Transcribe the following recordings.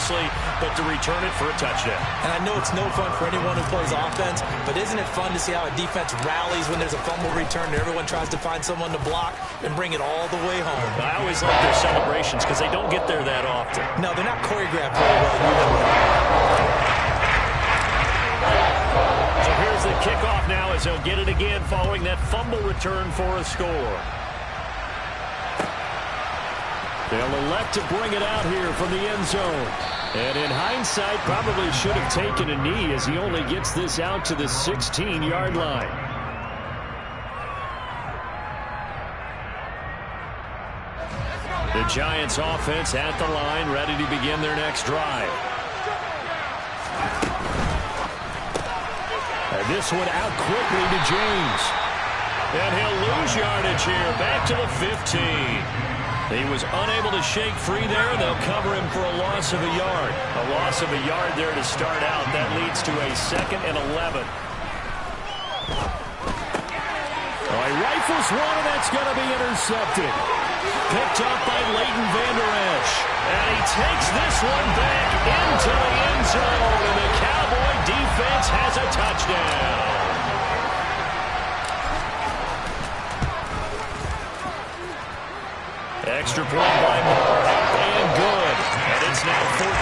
obviously, but to return it for a touchdown. And I know it's no fun for anyone who plays offense, but isn't it fun to see how a defense rallies when there's a fumble return and everyone tries to find someone to block and bring it all the way home? I always like their celebrations because they don't get there that often. No, they're not choreographed very well usually. So here's the kickoff now as they'll get it again following that fumble return for a score. They'll elect to bring it out here from the end zone. And in hindsight, probably should have taken a knee as he only gets this out to the 16-yard line. The Giants offense at the line, ready to begin their next drive. And this one out quickly to James. And he'll lose yardage here, back to the 15. He was unable to shake free there. They'll cover him for a loss of a yard. A loss of a yard there to start out. That leads to a 2nd and 11. Oh, he rifles one, and that's going to be intercepted. Picked up by Leighton Vander Esch. And he takes this one back into the end zone. And the Cowboy defense has a touchdown. Extra point by Moore, and good. And it's now 14-0.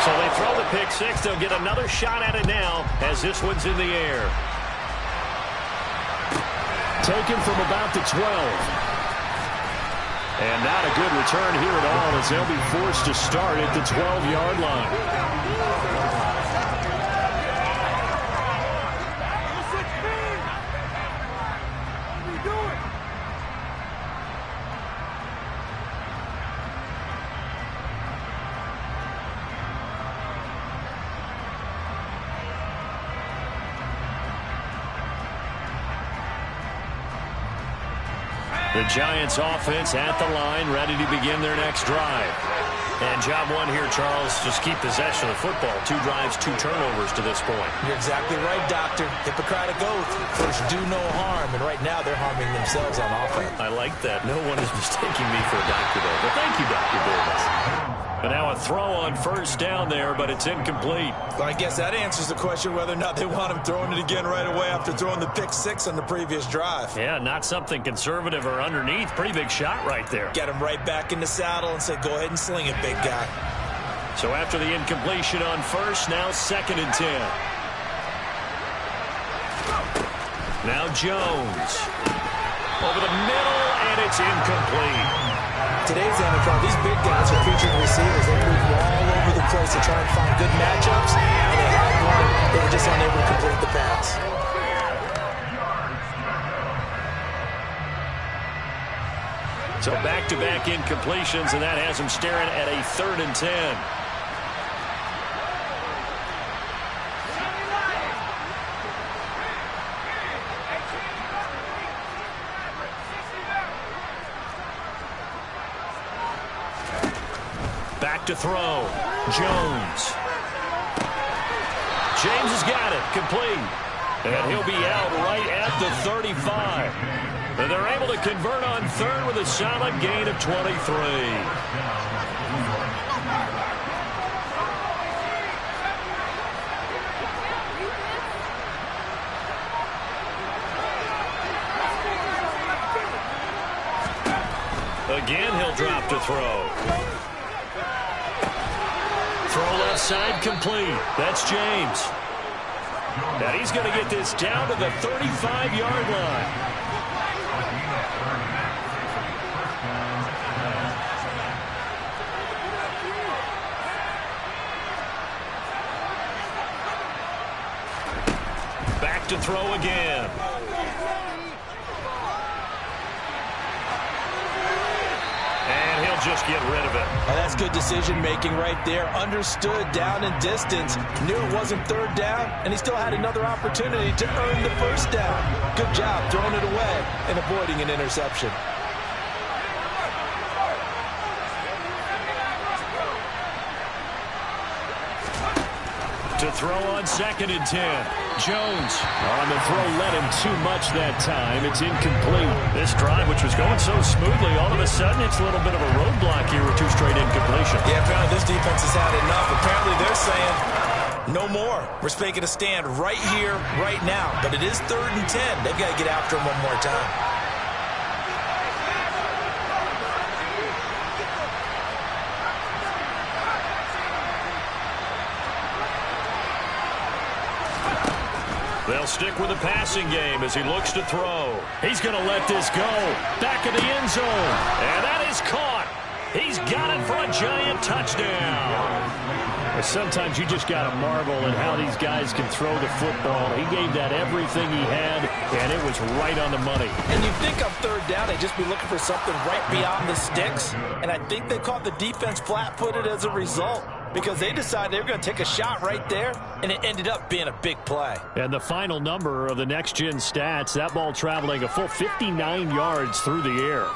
So they throw the pick six. They'll get another shot at it now as this one's in the air. Taken from about the 12. And not a good return here at all as they'll be forced to start at the 12-yard line. The Giants offense at the line, ready to begin their next drive. And job one here, Charles, just keep possession of the football. 2 drives, 2 turnovers to this point. You're exactly right, Doctor. Hippocratic oath. First, do no harm. And right now, they're harming themselves on offense. I like that. No one is mistaking me for a doctor, though. But thank you, Dr. Davis. And now a throw on first down there, but it's incomplete. Well, I guess that answers the question whether or not they want him throwing it again right away after throwing the pick six on the previous drive. Yeah, not something conservative or underneath. Pretty big shot right there. Get him right back in the saddle and say, go ahead and sling it, big guy. So after the incompletion on first, now 2nd and 10. Now Jones. Over the middle, and it's incomplete. Today's NFL, these big guys are featured receivers. They move all over the place to try and find good matchups, and they had one. They were just unable to complete the pass. So back-to-back incompletions, and that has them staring at a 3rd and 10. Back to throw. Jones. James has got it. Complete. And he'll be out right at the 35. And they're able to convert on 3rd with a solid gain of 23. Again, he'll drop to throw. Throw left side complete. That's James. And he's going to get this down to the 35-yard line. Back to throw again. And he'll just get rid of it. Well, that's good decision-making right there. Understood down and distance. Knew it wasn't 3rd down, and he still had another opportunity to earn the 1st down. Good job throwing it away and avoiding an interception. To throw on 2nd and 10. Jones on the throw, led him too much that time. It's incomplete. This drive, which was going so smoothly, all of a sudden it's a little bit of a roadblock here with 2 straight incompletions. Yeah, apparently this defense has had enough. Apparently they're saying no more. We're making a stand right here, right now. But it is 3rd and 10. They've got to get after him one more time. They'll stick with the passing game as he looks to throw. He's going to let this go. Back of the end zone. And that is caught. He's got it for a giant touchdown. Sometimes you just got to marvel at how these guys can throw the football. He gave that everything he had, and it was right on the money. And you think on 3rd down, they'd just be looking for something right beyond the sticks. And I think they caught the defense flat-footed as a result, because they decided they were going to take a shot right there, and it ended up being a big play. And the final number of the next-gen stats, that ball traveling a full 59 yards through the air.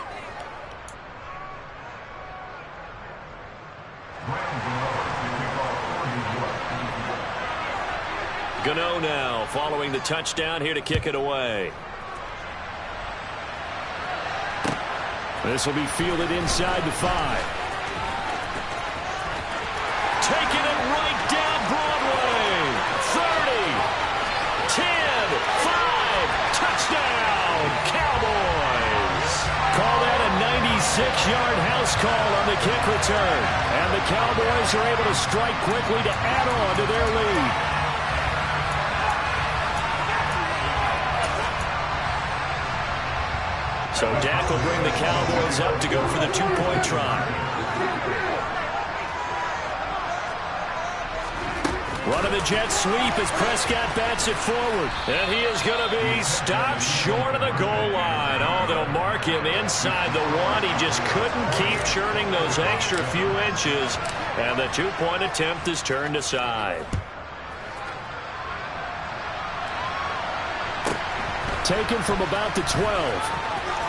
Gano now following the touchdown here to kick it away. This will be fielded inside the 5. Taking it right down Broadway. 30, 10, 5, touchdown, Cowboys. Call that a 96-yard house call on the kick return. And the Cowboys are able to strike quickly to add on to their lead. So Dak will bring the Cowboys up to go for the 2-point try. Running the jet sweep as Prescott bats it forward. And he is going to be stopped short of the goal line. Oh, they'll mark him inside the 1. He just couldn't keep churning those extra few inches. And the 2-point attempt is turned aside. Taken from about the 12.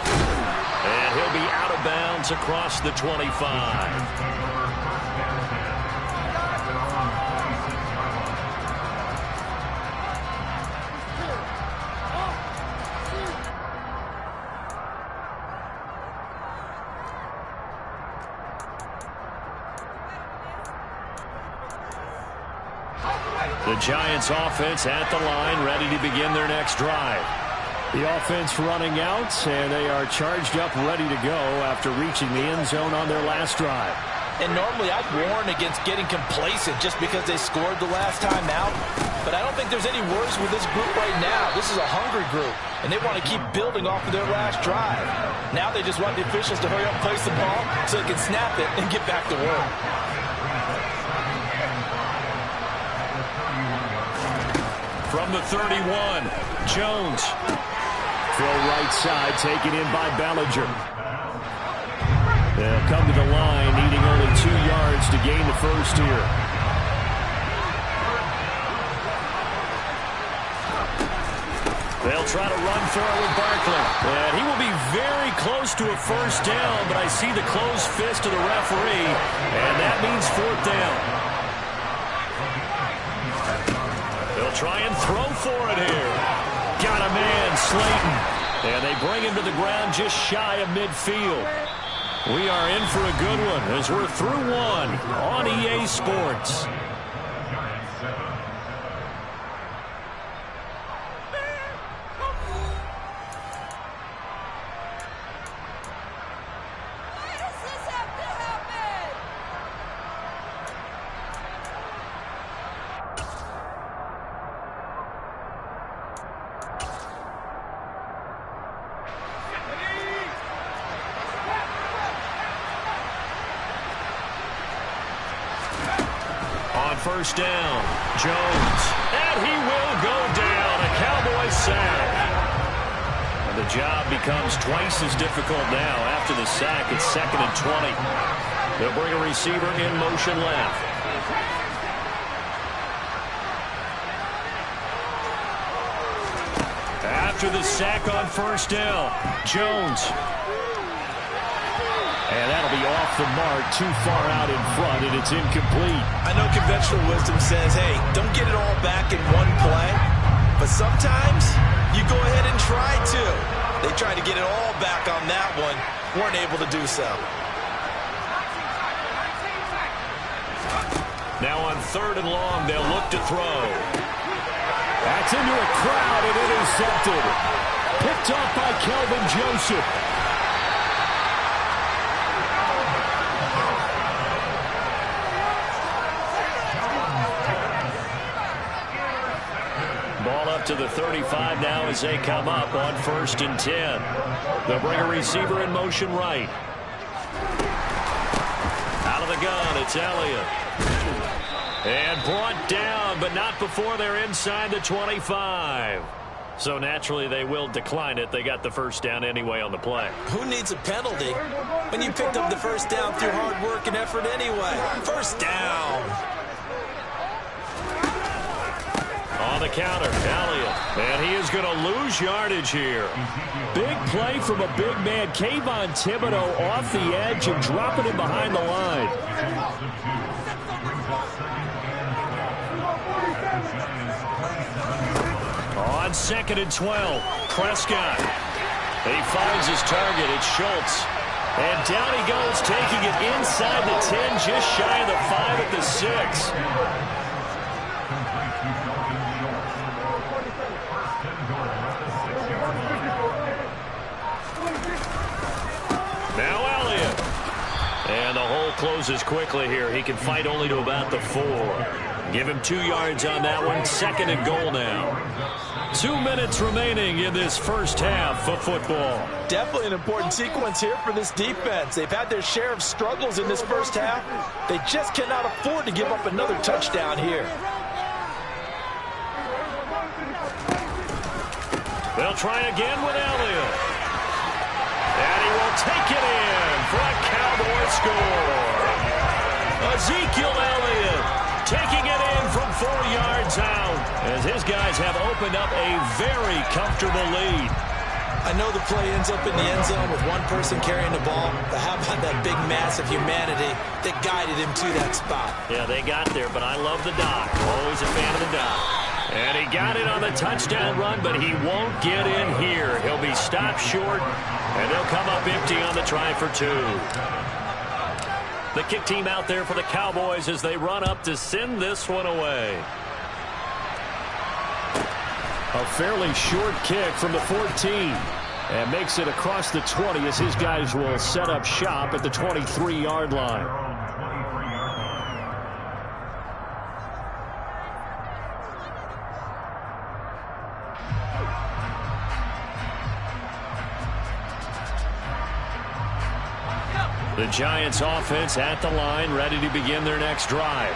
And he'll be out of bounds across the 25. The Giants offense at the line, ready to begin their next drive. The offense running out, and they are charged up, ready to go after reaching the end zone on their last drive. And normally I'd warn against getting complacent just because they scored the last time out. But I don't think there's any worries with this group right now. This is a hungry group, and they want to keep building off of their last drive. Now they just want the officials to hurry up and place the ball so they can snap it and get back to work. From the 31, Jones. Throw right side, taken in by Bellinger. They'll come to the line, needing only 2 yards to gain the first here. They'll try to run for it with Barkley. And he will be very close to a first down, but I see the closed fist of the referee, and that means 4th down. They'll try and throw for it here. Got a man, Slayton. And they bring him to the ground just shy of midfield. We are in for a good one as we're through one on EA Sports. First down, Jones, and he will go down, a Cowboys sack. And the job becomes twice as difficult now after the sack. It's 2nd and 20. They'll bring a receiver in motion left. After the sack on first down, Jones. And that'll be off off the mark, too far out in front, and it's incomplete. I know conventional wisdom says, hey, don't get it all back in one play. But sometimes you go ahead and try to. They tried to get it all back on that one. Weren't able to do so. Now on 3rd and long, they'll look to throw. That's into a crowd and intercepted. Picked off by Kelvin Joseph. Ball up to the 35 now as they come up on 1st and 10. They'll bring a receiver in motion right. Out of the gun, it's Elliott. And brought down, but not before they're inside the 25. So naturally they will decline it. They got the first down anyway on the play. Who needs a penalty when you picked up the first down through hard work and effort anyway? First down. On the counter, Elliott. And he is going to lose yardage here. Big play from a big man. Kayvon Thibodeau off the edge and dropping him behind the line. On 2nd and 12, Prescott. He finds his target. It's Schultz. And down he goes, taking it inside the 10, just shy of the 5 at the 6. Now Elliott. And the hole closes quickly here. He can fight only to about the 4. Give him 2 yards on that one. 2nd and goal now. 2 minutes remaining in this first half of football. Definitely an important sequence here for this defense. They've had their share of struggles in this first half. They just cannot afford to give up another touchdown here. They'll try again with Elliott. And he will take it in for a Cowboy score. Ezekiel Elliott taking it in from 4 yards out as his guys have opened up a very comfortable lead. I know the play ends up in the end zone with one person carrying the ball, but how about that big mass of humanity that guided him to that spot? Yeah, they got there, but I love the dive. Always a fan of the dive. And he got it on the touchdown run, but he won't get in here. He'll be stopped short, and they'll come up empty on the try for 2. The kick team out there for the Cowboys as they run up to send this one away. A fairly short kick from the 14. And makes it across the 20 as his guys will set up shop at the 23-yard line. The Giants offense at the line, ready to begin their next drive.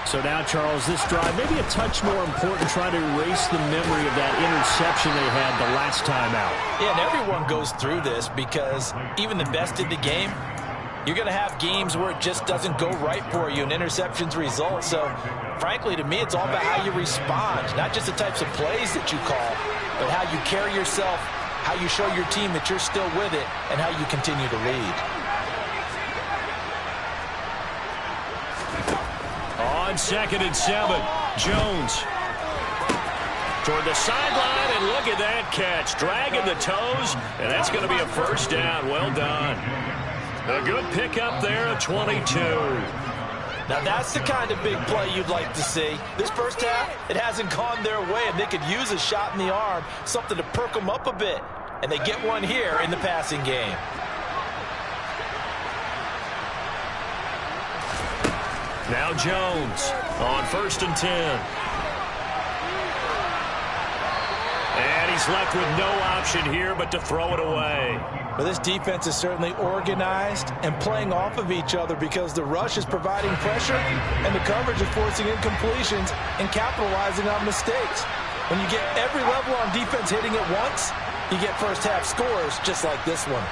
So now, Charles, this drive maybe a touch more important, trying to erase the memory of that interception they had the last time out. Yeah, and everyone goes through this because even the best in the game, you're going to have games where it just doesn't go right for you and interceptions result. So, frankly, to me, it's all about how you respond, not just the types of plays that you call, but how you carry yourself, how you show your team that you're still with it, and how you continue to lead. On 2nd and 7, Jones toward the sideline, and look at that catch, dragging the toes, and that's going to be a first down. Well done. A good pickup there at 22. Now that's the kind of big play you'd like to see. This first half, it hasn't gone their way, and they could use a shot in the arm, something to perk them up a bit, and they get one here in the passing game. Now Jones on 1st and 10. And he's left with no option here but to throw it away. Well, this defense is certainly organized and playing off of each other because the rush is providing pressure and the coverage is forcing incompletions and capitalizing on mistakes. When you get every level on defense hitting at once, you get first half scores just like this one.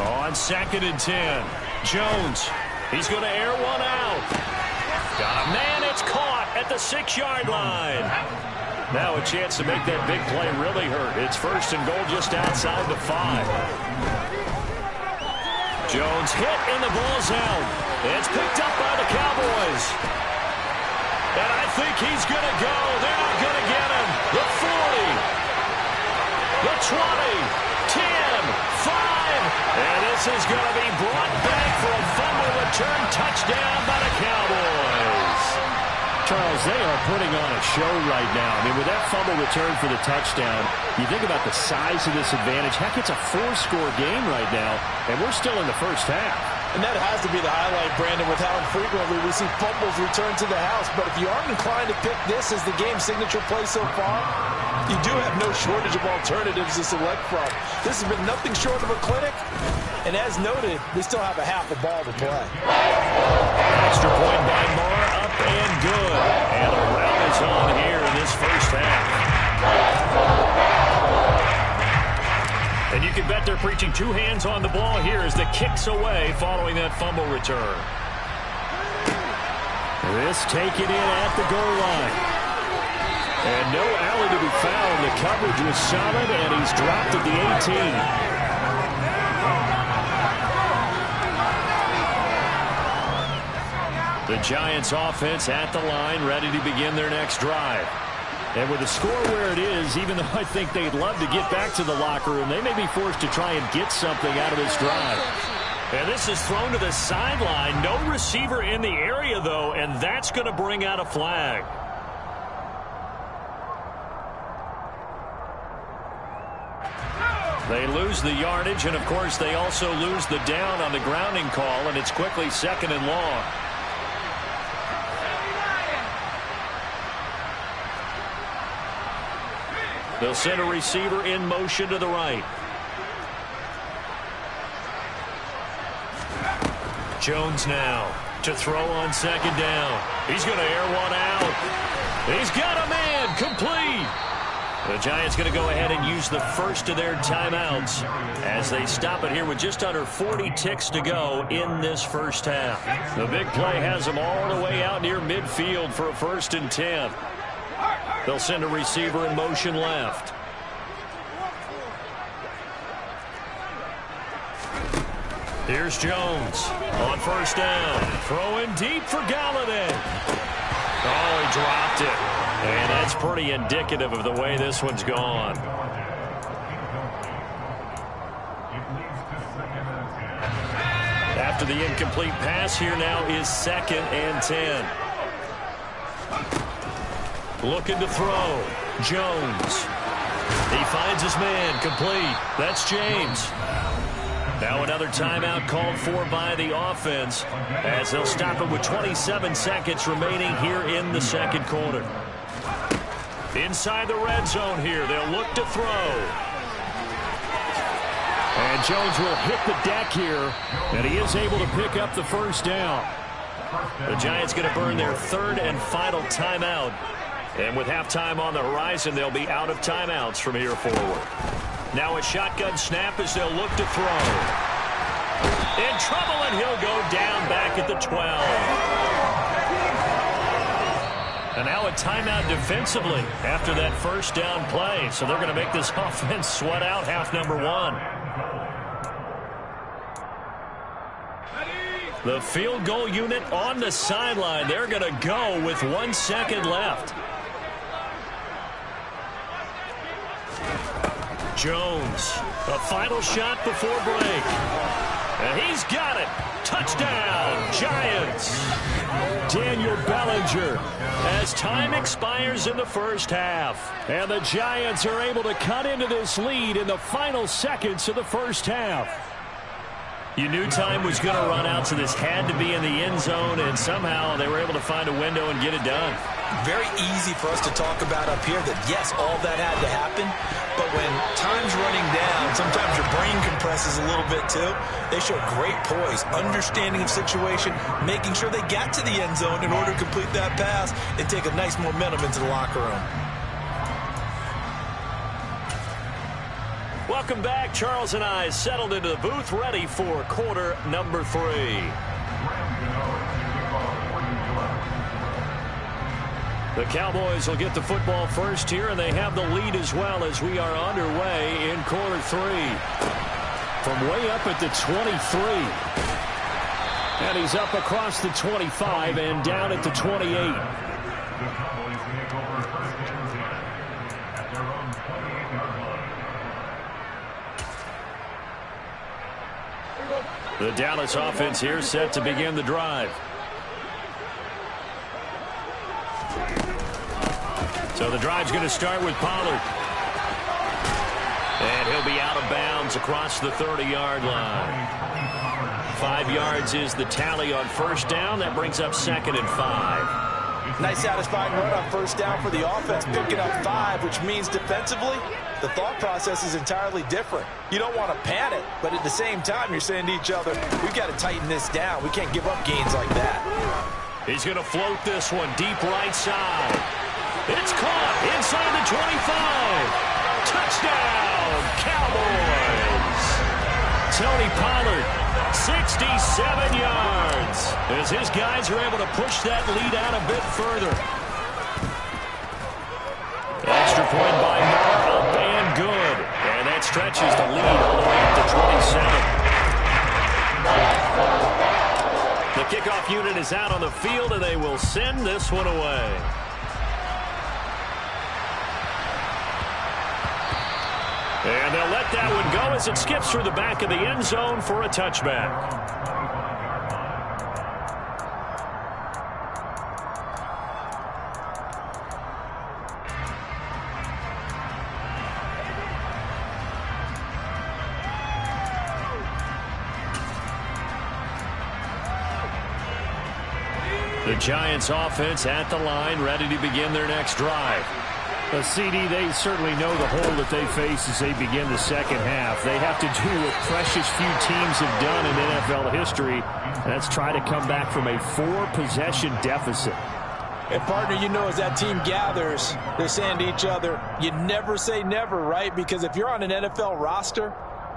On 2nd and 10, Jones. He's going to air one out. Got a man. It's caught at the 6-yard line. Now a chance to make that big play really hurt. It's 1st and goal just outside the 5. Jones hit and the ball's out. It's picked up by the Cowboys. And I think he's going to go. They're not going to get him. The 40. The 20. 10. 5. And this is going to be brought back for a fumble return touchdown by the Cowboys. Charles, they are putting on a show right now. I mean, with that fumble return for the touchdown, you think about the size of this advantage. Heck, it's a 4-score game right now, and we're still in the first half. And that has to be the highlight, Brandon, with how infrequently we see fumbles return to the house. But if you aren't inclined to pick this as the game signature play so far, you do have no shortage of alternatives to select from. This has been nothing short of a clinic. And as noted, they still have a half a ball to play. Extra point by Moore, up and good. And a rout is on here in this first half. And you can bet they're preaching two hands on the ball here as the kick's away following that fumble return. This taken in at the goal line. And no alley to be found. The coverage was solid, and he's dropped at the 18. The Giants offense at the line, ready to begin their next drive. And with the score where it is, even though I think they'd love to get back to the locker room, they may be forced to try and get something out of this drive. And this is thrown to the sideline. No receiver in the area, though, and that's going to bring out a flag. They lose the yardage, and, of course, they also lose the down on the grounding call, and it's quickly 2nd and long. They'll send a receiver in motion to the right. Jones now to throw on 2nd down. He's going to air one out. He's got a man complete. The Giants going to go ahead and use the first of their timeouts as they stop it here with just under 40 ticks to go in this first half. The big play has them all the way out near midfield for a 1st and 10. They'll send a receiver in motion left. Here's Jones on 1st down. Throwing deep for Galladay. Oh, he dropped it. And that's pretty indicative of the way this one's gone. After the incomplete pass, here now is 2nd and 10. Looking to throw. Jones. He finds his man. Complete. That's James. Now another timeout called for by the offense as they'll stop it with 27 seconds remaining here in the 2nd quarter. Inside the red zone here. They'll look to throw. And Jones will hit the deck here, and he is able to pick up the 1st down. The Giants going to burn their 3rd and final timeout. And with halftime on the horizon, they'll be out of timeouts from here forward. Now a shotgun snap as they'll look to throw. In trouble, and he'll go down back at the 12. And now a timeout defensively after that 1st down play. So they're going to make this offense sweat out half number 1. The field goal unit on the sideline. They're going to go with 1 second left. Jones, a final shot before break. And he's got it. Touchdown, Giants. Daniel Bellinger. As time expires in the first half. And the Giants are able to cut into this lead in the final seconds of the first half. You knew time was going to run out, so this had to be in the end zone, and somehow they were able to find a window and get it done. Very easy for us to talk about up here that, yes, all that had to happen, but when time's running down, sometimes your brain compresses a little bit too. They show great poise, understanding of situation, making sure they got to the end zone in order to complete that pass and take a nice momentum into the locker room. Welcome back. Charles and I settled into the booth, ready for quarter number 3. The Cowboys will get the football first here, and they have the lead as well as we are underway in quarter 3. from way up at the 23. And he's up across the 25 and down at the 28. The Dallas offense here set to begin the drive. So the drive's going to start with Pollard. And he'll be out of bounds across the 30-yard line. 5 yards is the tally on first down. That brings up 2nd and 5. Nice satisfying run on first down for the offense, picking up 5, which means defensively, the thought process is entirely different. You don't want to panic, but at the same time, you're saying to each other, we've got to tighten this down. We can't give up gains like that. He's going to float this one deep right side. It's caught inside the 25. Touchdown, Cowboys. Tony Pollard, 67 yards. As his guys are able to push that lead out a bit further. Extra point by Moore, up and good. And that stretches the lead all the way up to 27. The kickoff unit is out on the field, and they will send this one away. And they'll let that one go as it skips through the back of the end zone for a touchback. The Giants offense at the line, ready to begin their next drive. CD, they certainly know the hole that they face as they begin the second half. They have to do what precious few teams have done in NFL history, and that's try to come back from a 4-possession deficit. And, partner, you know, as that team gathers, they're saying to each other, you never say never, right? Because if you're on an NFL roster,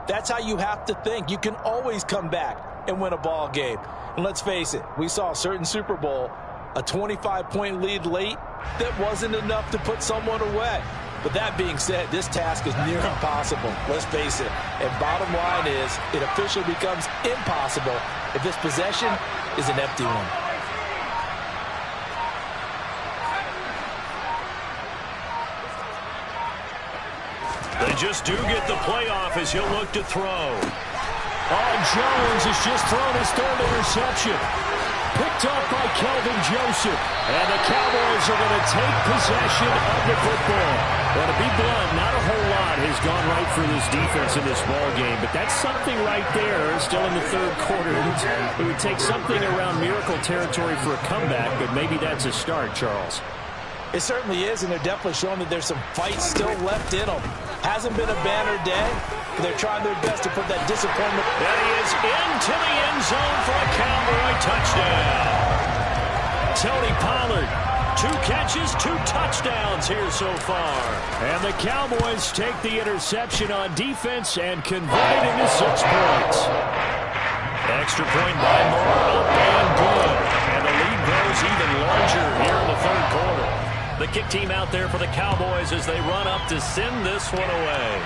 that's how you have to think. You can always come back and win a ball game. And let's face it, we saw a certain Super Bowl, a 25-point lead late, that wasn't enough to put someone away. But that being said, this task is near impossible. Let's face it. And bottom line is, it officially becomes impossible if this possession is an empty one. They just do get the playoff as he'll look to throw. Oh, Jones has just thrown his 3rd interception. Picked up by Kelvin Joseph. And the Cowboys are going to take possession of the football. Well, to be blunt, not a whole lot has gone right for this defense in this ball game. But that's something right there, still in the 3rd quarter. It would take something around miracle territory for a comeback, but maybe that's a start, Charles. It certainly is, and they're definitely showing that there's some fight still left in them. Hasn't been a banner day. They're trying their best to put that disappointment. And he is into the end zone for a Cowboy touchdown. Tony Pollard, 2 catches, 2 touchdowns here so far. And the Cowboys take the interception on defense and convert it into 6 points. Extra point by Moore, up and good. And the lead grows even larger here in the 3rd quarter. The kick team out there for the Cowboys as they run up to send this one away.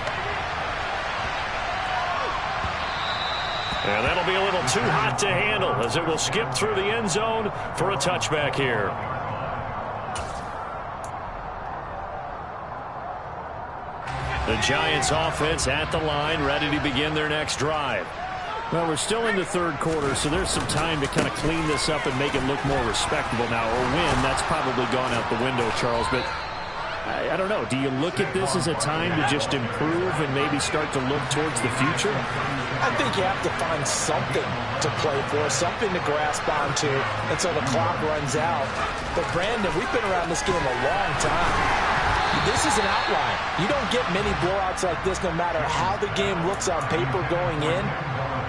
And that'll be a little too hot to handle as it will skip through the end zone for a touchback here. The Giants offense at the line, ready to begin their next drive. Well, we're still in the 3rd quarter, so there's some time to kind of clean this up and make it look more respectable now. Or win, that's probably gone out the window, Charles. But I don't know. Do you look at this as a time to just improve and maybe start to look towards the future? I think you have to find something to play for, something to grasp onto until the clock runs out. But, Brandon, we've been around this game a long time. This is an outlier. You don't get many blowouts like this no matter how the game looks on paper going in.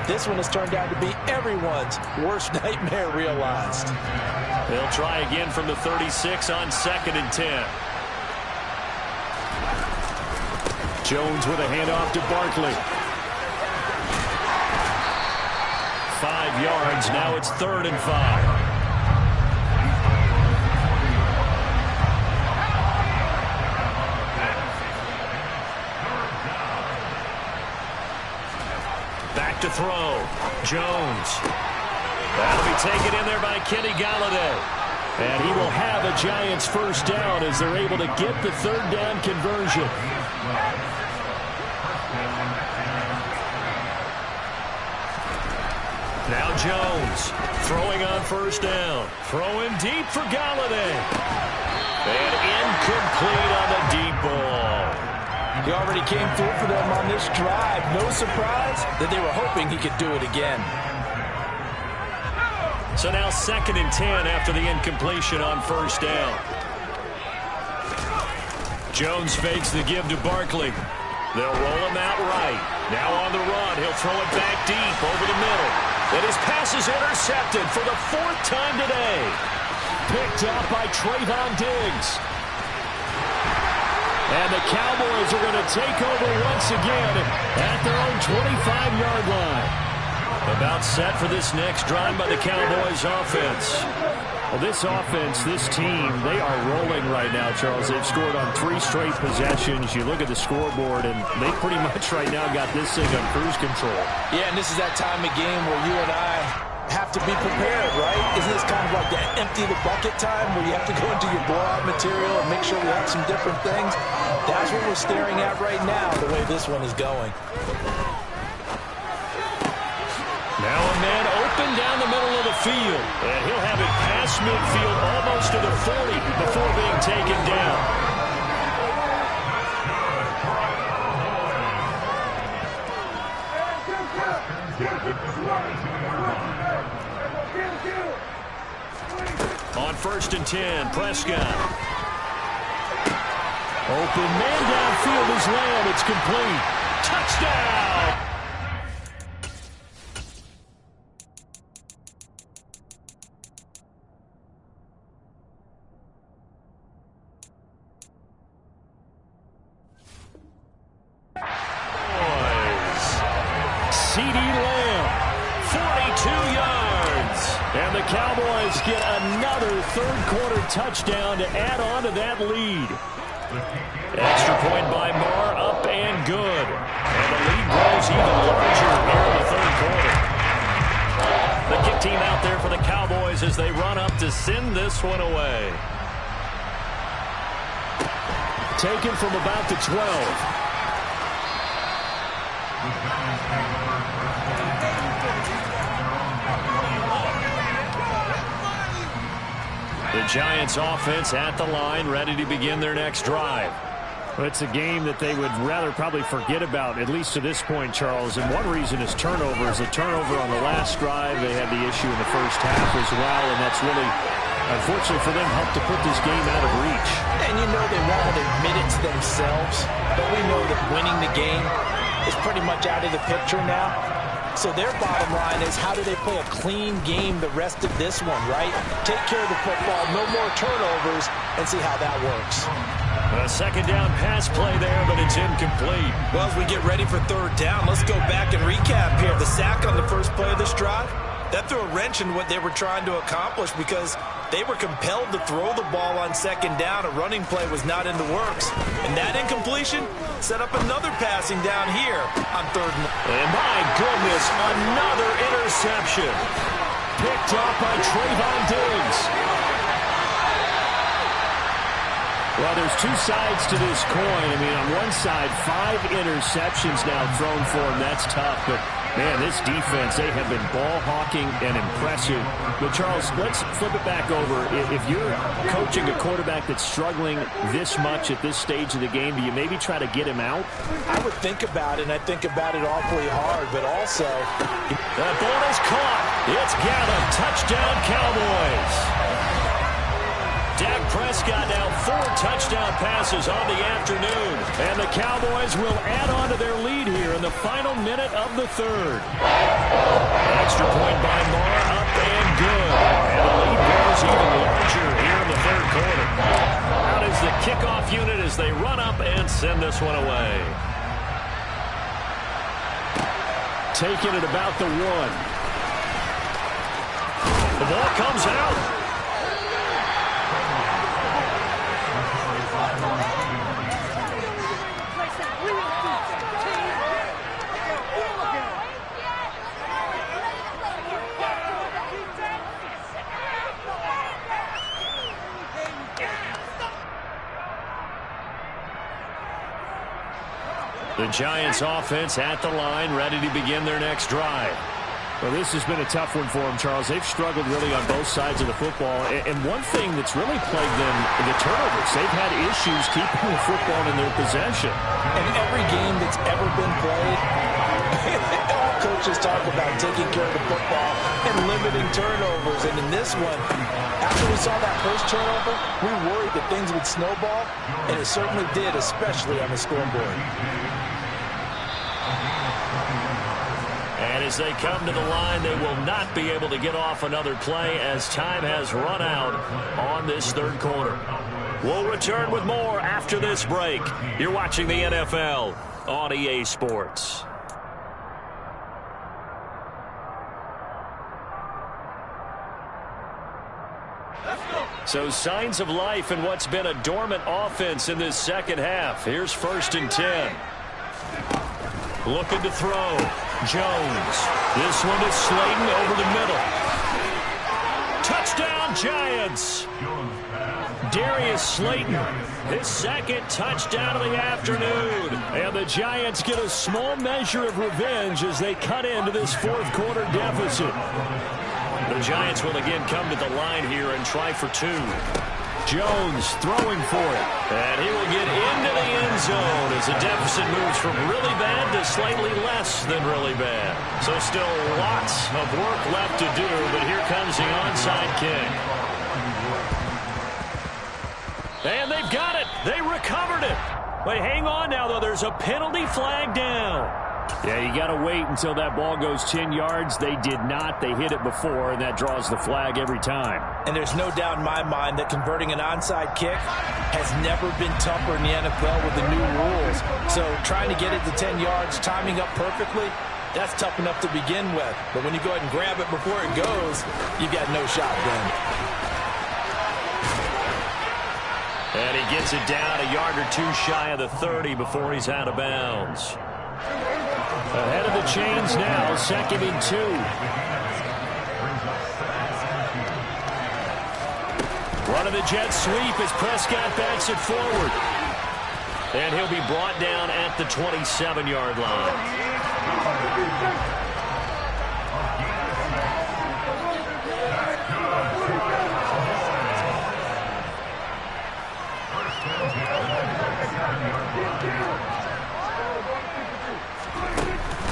This one has turned out to be everyone's worst nightmare realized. They'll try again from the 36 on 2nd and 10. Jones with a handoff to Barkley. 5 yards. Now it's 3rd and 5. throw. Jones. That'll be taken in there by Kenny Galladay. And he will have a Giants first down as they're able to get the third down conversion. Now Jones throwing on first down. Throwing deep for Galladay. And incomplete on the deep ball. He already came through for them on this drive. No surprise that they were hoping he could do it again. So now 2nd and 10 after the incompletion on first down. Jones fakes the give to Barkley. They'll roll him out right. Now on the run. He'll throw it back deep over the middle. And his pass is intercepted for the 4th time today. Picked up by Trayvon Diggs. And the Cowboys are going to take over once again at their own 25-yard line. About set for this next drive by the Cowboys offense. Well, this offense, this team, they are rolling right now, Charles. They've scored on 3 straight possessions. You look at the scoreboard, and they pretty much right now got this thing on cruise control. Yeah, and this is that time of game where you and I have to be prepared, right? Isn't this kind of like that empty the bucket time where you have to go into your blowout material and make sure we have some different things? That's what we're staring at right now, the way this one is going. Now a man open down the middle of the field. And he'll have it past midfield almost to the 40 before being taken down. On 1st and 10, Prescott. Open man downfield is Lamb. It's complete. Touchdown! CeeDee Lamb, 42 yards. And the Cowboys get another third-quarter touchdown to add on to that lead. Extra point by Marr, up and good. And the lead grows even larger here in the 3rd quarter. The kick team out there for the Cowboys as they run up to send this one away. Taken from about the 12. The Giants offense at the line, ready to begin their next drive. Well, it's a game that they would rather probably forget about, at least to this point, Charles. And one reason is turnovers. A turnover on the last drive. They had the issue in the first half as well, and that's really, unfortunately for them, helped to put this game out of reach. And you know they won't admit it to themselves, but we know that winning the game is pretty much out of the picture now. So their bottom line is, how do they play a clean game the rest of this one, right? Take care of the football, no more turnovers, and see how that works. A 2nd down pass play there, but it's incomplete. Well, as we get ready for 3rd down, let's go back and recap here. The sack on the first play of this drive, that threw a wrench in what they were trying to accomplish because they were compelled to throw the ball on 2nd down. A running play was not in the works. And that incompletion set up another passing down here on 3rd. And my goodness, another interception. Picked up by Trayvon Diggs. Well, there's 2 sides to this coin. I mean, on one side, 5 interceptions now thrown for him. That's tough, but man, this defense, they have been ball hawking and impressive. But, Charles, let's flip it back over. If you're coaching a quarterback that's struggling this much at this stage of the game, do you maybe try to get him out? I would think about it, and I think about it awfully hard, but also... The ball is caught. It's Gallup. Touchdown, Cowboys. Dak Prescott now 4 touchdown passes on the afternoon. And the Cowboys will add on to their lead here in the final minute of the 3rd. Extra point by Marr, up and good. And the lead grows even larger here in the 3rd quarter. Out is the kickoff unit as they run up and send this one away. Taken at about the 1. The ball comes out. The Giants offense at the line, ready to begin their next drive. Well, this has been a tough one for them, Charles. They've struggled really on both sides of the football. And one thing that's really plagued them, the turnovers. They've had issues keeping the football in their possession. And every game that's ever been played, all coaches talk about taking care of the football and limiting turnovers. And in this one, after we saw that first turnover, we worried that things would snowball, and it certainly did, especially on the scoreboard. And as they come to the line, they will not be able to get off another play as time has run out on this third quarter. We'll return with more after this break. You're watching the NFL on EA Sports. So signs of life in what's been a dormant offense in this second half. Here's 1st and 10. Looking to throw. Jones. This one is Slayton over the middle. Touchdown, Giants. Darius Slayton, his second touchdown of the afternoon. And the Giants get a small measure of revenge as they cut into this fourth quarter deficit. The Giants will again come to the line here and try for 2. Jones throwing for it. And he will get into the end zone as the deficit moves from really bad to slightly less than really bad. So still lots of work left to do, but here comes the onside kick. And they've got it. They recovered it. But hang on now, though. There's a penalty flag down. Yeah, you got to wait until that ball goes 10 yards. They did not. They hit it before, and that draws the flag every time. And there's no doubt in my mind that converting an onside kick has never been tougher in the NFL with the new rules. So trying to get it to 10 yards, timing up perfectly, that's tough enough to begin with. But when you go ahead and grab it before it goes, you've got no shot then. And he gets it down a yard or 2 shy of the 30 before he's out of bounds. Ahead of the chains now, 2nd and 2. Run of the jet sweep as Prescott backs it forward. And he'll be brought down at the 27-yard line.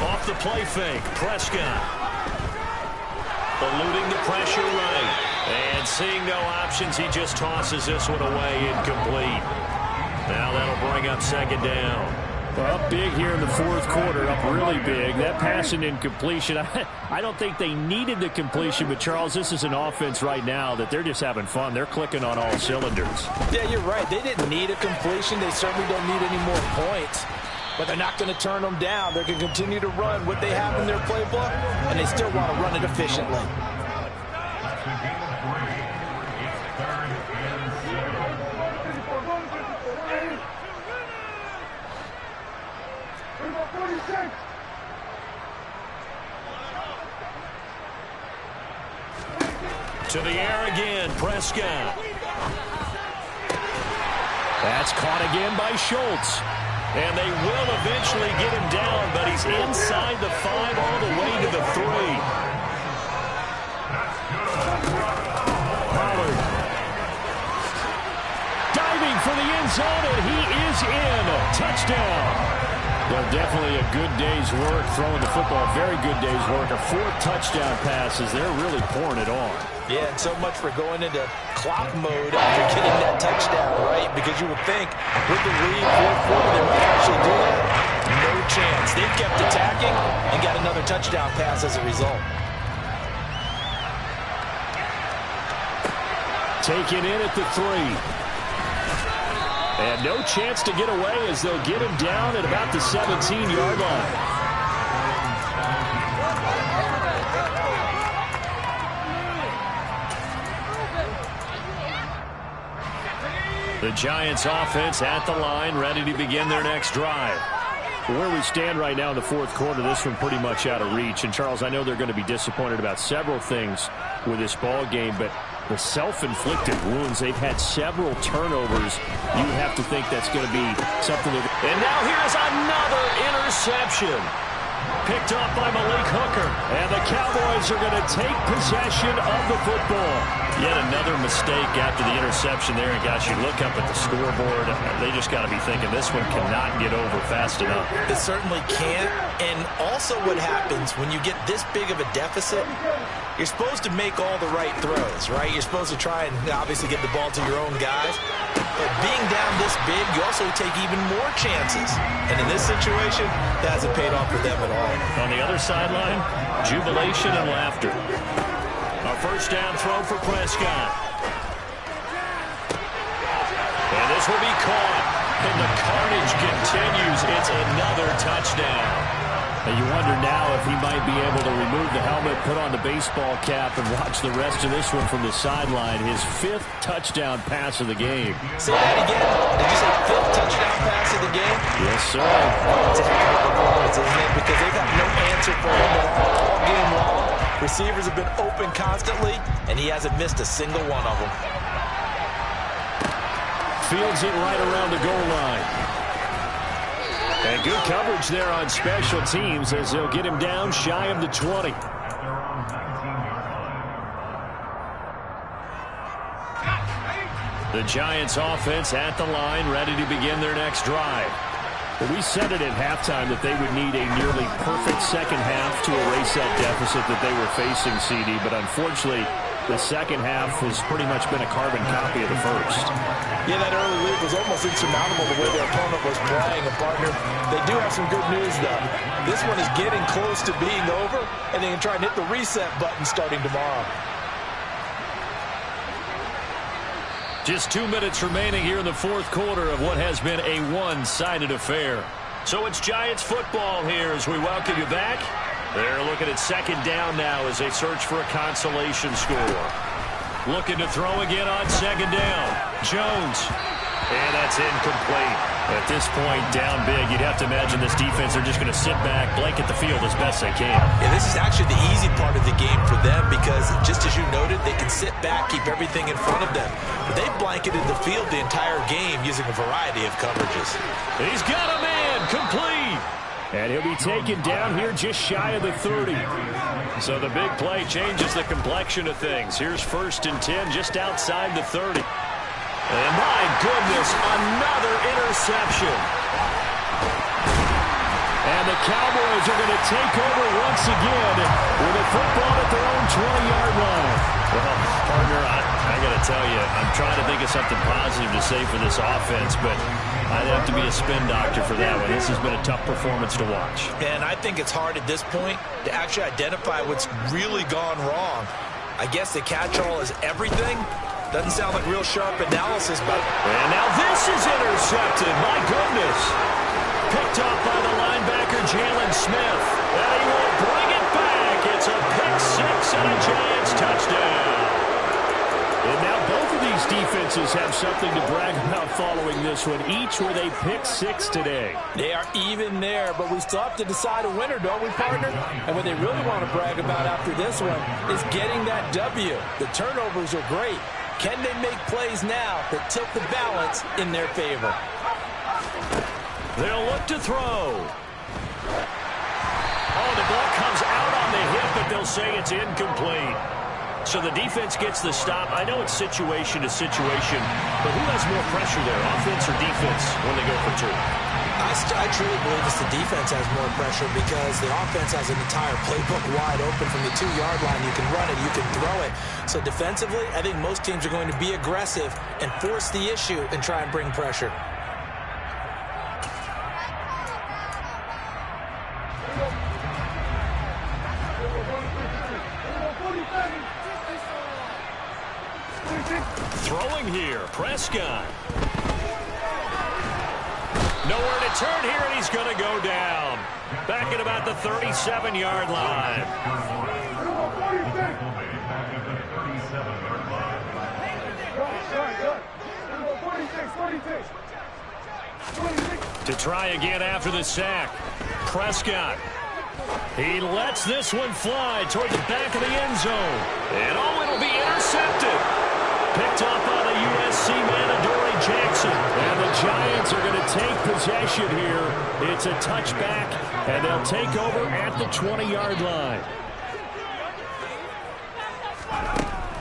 Off the play fake, Prescott. Eluding the pressure right. And seeing no options, he just tosses this one away, incomplete. Now that'll bring up 2nd down. Well, up big here in the fourth quarter, up really big. That pass and incompletion, I don't think they needed the completion, but Charles, this is an offense right now that they're just having fun. They're clicking on all cylinders. Yeah, you're right. They didn't need a completion. They certainly don't need any more points. But they're not going to turn them down. They're going to continue to run what they have in their playbook, and they still want to run it efficiently. To the air again, Prescott. That's caught again by Schultz. And they will eventually get him down, but he's inside the 5 all the way to the 3. Pollard. Diving for the end zone, and he is in. Touchdown. Well, definitely a good day's work throwing the football. Very good day's work. A 4th touchdown passes. They're really pouring it on. Yeah, and so much for going into clock mode after getting that touchdown, right? Because you would think with the lead, fourth quarter, they might actually do that. No chance. They've kept attacking and got another touchdown pass as a result. Taken in at the 3. And no chance to get away as they'll get him down at about the 17-yard line. The Giants offense at the line, ready to begin their next drive. Where we stand right now in the fourth quarter, this one pretty much out of reach. And, Charles, I know they're going to be disappointed about several things with this ball game, but the self-inflicted wounds, they've had several turnovers. You have to think that's going to be something. And now here's another interception. Picked up by Malik Hooker. And the Cowboys are going to take possession of the football. Yet another mistake after the interception there. And, gosh, you look up at the scoreboard. They just got to be thinking this one cannot get over fast enough. It certainly can't. And also what happens when you get this big of a deficit, you're supposed to make all the right throws, right? You're supposed to try and obviously get the ball to your own guys. But being down this big, you also take even more chances. And in this situation, that hasn't paid off for them at all. On the other sideline, jubilation and laughter. A first down throw for Prescott. And this will be caught. And the carnage continues. It's another touchdown. And you wonder now if he might be able to remove the helmet, put on the baseball cap, and watch the rest of this one from the sideline. His 5th touchdown pass of the game. Say that again. Did you say 5th touchdown pass of the game? Yes, sir. It's a heck of a performance, isn't it? Because they got no answer for him all game long. Receivers have been open constantly, and he hasn't missed a single one of them. Fields it right around the goal line. And good coverage there on special teams as they'll get him down shy of the 20. The Giants offense at the line, ready to begin their next drive. Well, we said it at halftime that they would need a nearly perfect second half to erase that deficit that they were facing, CD. But unfortunately, the second half has pretty much been a carbon copy of the first. Yeah, that early lead was almost insurmountable the way their opponent was playing. And, partner, they do have some good news, though. This one is getting close to being over, and they can try and hit the reset button starting tomorrow. Just 2 minutes remaining here in the fourth quarter of what has been a one-sided affair. So it's Giants football here as we welcome you back. They're looking at second down now as they search for a consolation score. Looking to throw again on second down. Jones. And that's incomplete. At this point, down big, you'd have to imagine this defense are just going to sit back, blanket the field as best they can. Yeah, this is actually the easy part of the game for them because, just as you noted, they can sit back, keep everything in front of them. But they've blanketed the field the entire game using a variety of coverages. He's got a man, complete. And he'll be taken down here just shy of the 30. So the big play changes the complexion of things. Here's 1st and 10 just outside the 30. And my goodness, another interception. And the Cowboys are going to take over once again with a football at their own 20-yard line. Well, partner, I got to tell you, I'm trying to think of something positive to say for this offense, but I'd have to be a spin doctor for that one. This has been a tough performance to watch. And I think it's hard at this point to actually identify what's really gone wrong. I guess the catch-all is everything. Doesn't sound like real sharp analysis, but... And now this is intercepted. My goodness. Picked up by the linebacker, Jalen Smith. And he will bring it back. It's a pick six and a Giants touchdown. And now both of these defenses have something to brag about following this one, each with a pick six today. They are even there, but we still have to decide a winner, don't we, partner? And what they really want to brag about after this one is getting that W. The turnovers are great. Can they make plays now that tilt the balance in their favor? They'll look to throw. Oh, the ball comes out on the hip, but they'll say it's incomplete. So the defense gets the stop. I know it's situation to situation, but who has more pressure there, offense or defense, when they go for two? I truly believe it's the defense has more pressure because the offense has an entire playbook wide open from the 2-yard line. You can run it, you can throw it. So defensively, I think most teams are going to be aggressive and force the issue and try and bring pressure. Throwing here, Prescott. Nowhere to turn here, and he's going to go down. Back at about the 37-yard line. To try again after the sack. Prescott. He lets this one fly toward the back of the end zone. And it'll be intercepted. Picked off by the USC man, Adoree Jackson. And the Giants are going to take possession here. It's a touchback, and they'll take over at the 20-yard line.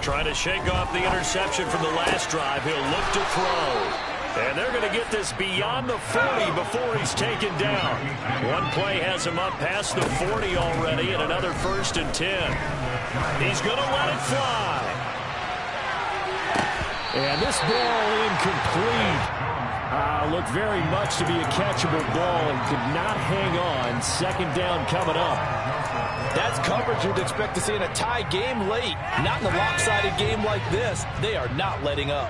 Trying to shake off the interception from the last drive. He'll look to throw. And they're going to get this beyond the 40 before he's taken down. One play has him up past the 40 already, and another 1st and 10. He's going to let it fly. And this ball incomplete. Looked very much to be a catchable ball and could not hang on. 2nd down coming up. That's coverage you'd expect to see in a tie game late. Not in a lopsided game like this. They are not letting up.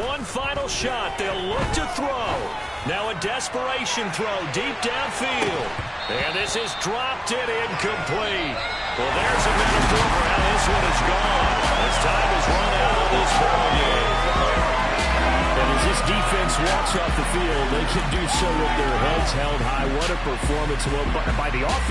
One final shot. They'll look to throw. Now a desperation throw deep downfield. And this is dropped and incomplete. Well, there's a metaphor for how this one is gone. As time is run out on this ball game. And as this defense walks off the field, they can do so with their heads held high. What a performance by the offense.